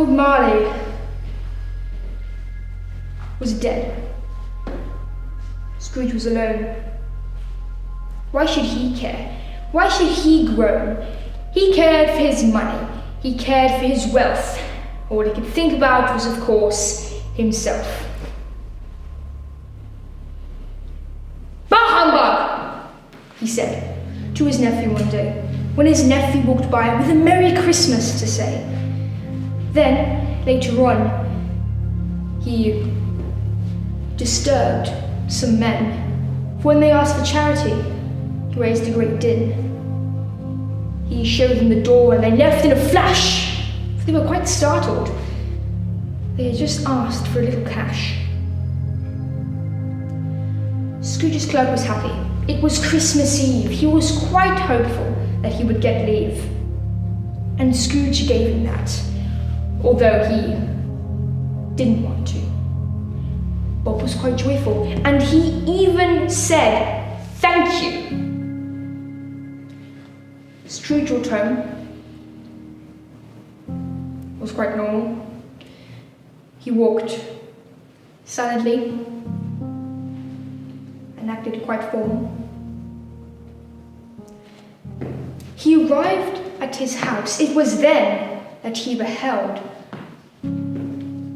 Old Marley was dead. Scrooge was alone. Why should he care? Why should he groan? He cared for his money. He cared for his wealth. All he could think about was, of course, himself. Bah humbug! He said to his nephew one day, when his nephew walked by with a Merry Christmas to say. Then, later on, he disturbed some men, for when they asked for charity, he raised a great din. He showed them the door and they left in a flash, for they were quite startled. They had just asked for a little cash. Scrooge's clerk was happy. It was Christmas Eve. He was quite hopeful that he would get leave. And Scrooge gave him that, although he didn't want to. Bob was quite joyful, and he even said, "Thank you." Scrooge returned. Was quite normal. He walked silently and acted quite formal. He arrived at his house. It was then that he beheld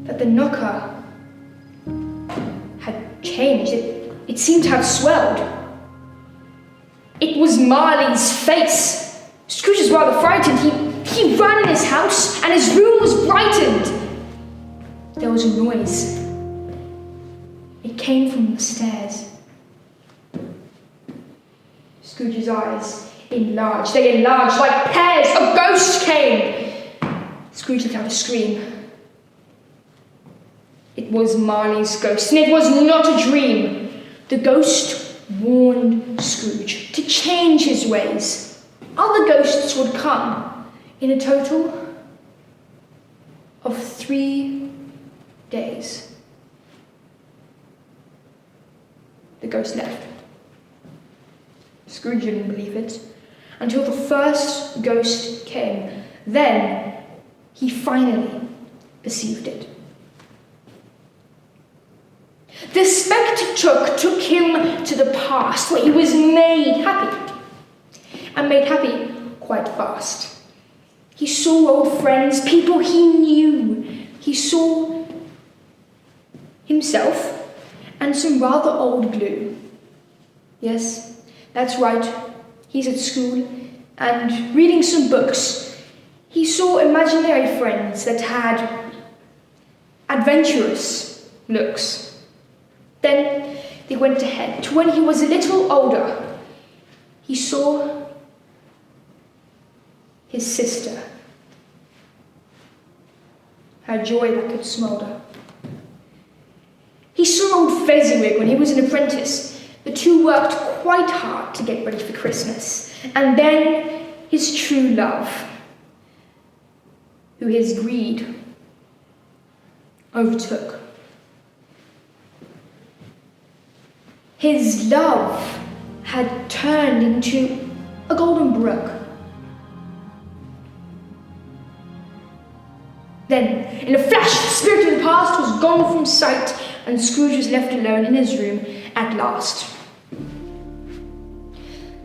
that the knocker had changed. It seemed to have swelled. It was Marley's face. Scrooge was rather frightened. He ran in his house and his room was brightened. There was a noise. It came from the stairs. Scrooge's eyes enlarged. They enlarged like pears. A ghost came. Scrooge let out a scream. It was Marley's ghost, and it was not a dream. The ghost warned Scrooge to change his ways. Other ghosts would come in a total of 3 days. The ghost left. Scrooge didn't believe it until the first ghost came. Then he finally perceived it. The spectre took him to the past, where he was made happy, and made happy quite fast. He saw old friends, people he knew. He saw himself and some rather old glue. Yes, that's right. He's at school and reading some books. He saw imaginary friends that had adventurous looks. Then they went ahead to when he was a little older. He saw his sister, her joy that could smoulder. He saw old Fezziwig when he was an apprentice. The two worked quite hard to get ready for Christmas. And then his true love, who his greed overtook. His love had turned into a golden brook. Then, in a flash, the spirit of the past was gone from sight, and Scrooge was left alone in his room at last.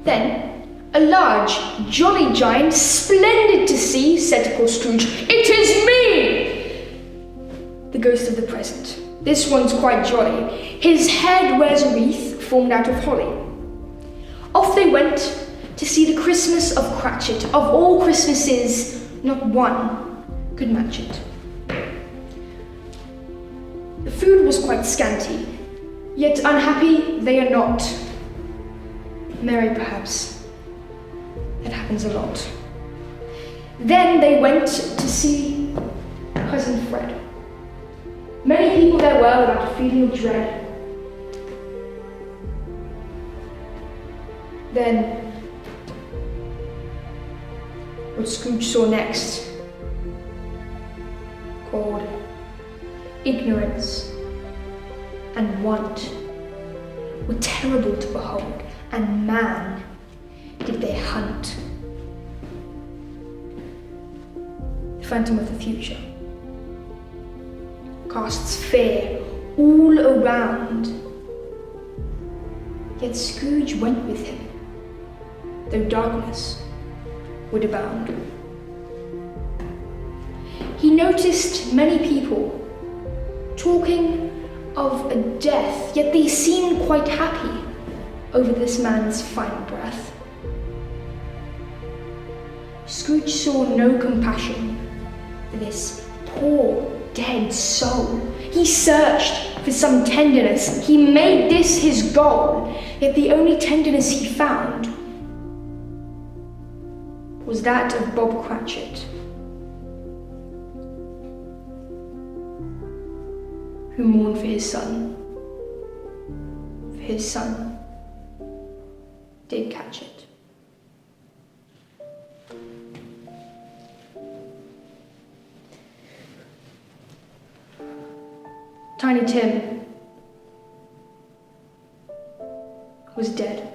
Then, a large, jolly giant, splendid to see, said to poor Scrooge, "It is me!" The ghost of the present. This one's quite jolly. His head wears a wreath formed out of holly. Off they went to see the Christmas of Cratchit. Of all Christmases, not one could match it. The food was quite scanty, yet unhappy they are not. Merry, perhaps. That happens a lot. Then they went to see Cousin Fred. Many people there were without a feeling of dread. Then, what Scrooge saw next, called ignorance and want, were terrible to behold, and man did they hunt. The Phantom of the Future. casts fear all around. Yet Scrooge went with him, though darkness would abound. He noticed many people talking of a death, yet they seemed quite happy over this man's final breath. Scrooge saw no compassion for this poor, dead soul. He searched for some tenderness. He made this his goal, yet the only tenderness he found was that of Bob Cratchit, who mourned for his son. For his son did catch it. Tiny Tim was dead.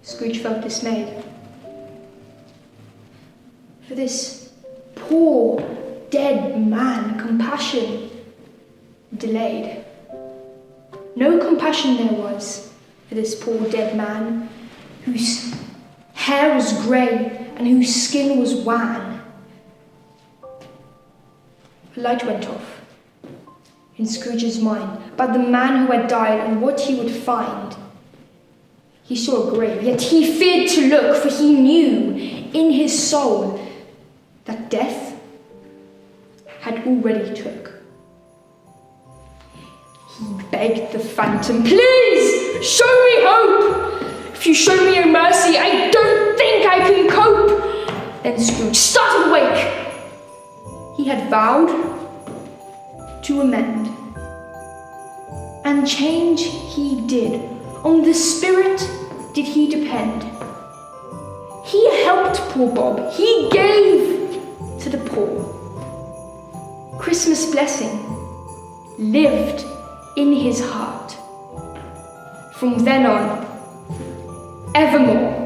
Scrooge felt dismayed. For this poor, dead man, compassion delayed. No compassion there was for this poor dead man, whose hair was grey and whose skin was wan. A light went off in Scrooge's mind about the man who had died and what he would find. He saw a grave, yet he feared to look, for he knew in his soul that death had already took. He begged the phantom, "Please, show me hope! If you show me no mercy, I don't think I can cope." Then Scrooge started awake. He had vowed to amend, and change he did. On the Spirit did he depend. He helped poor Bob. He gave to the poor. Christmas blessing lived in his heart. From then on, evermore.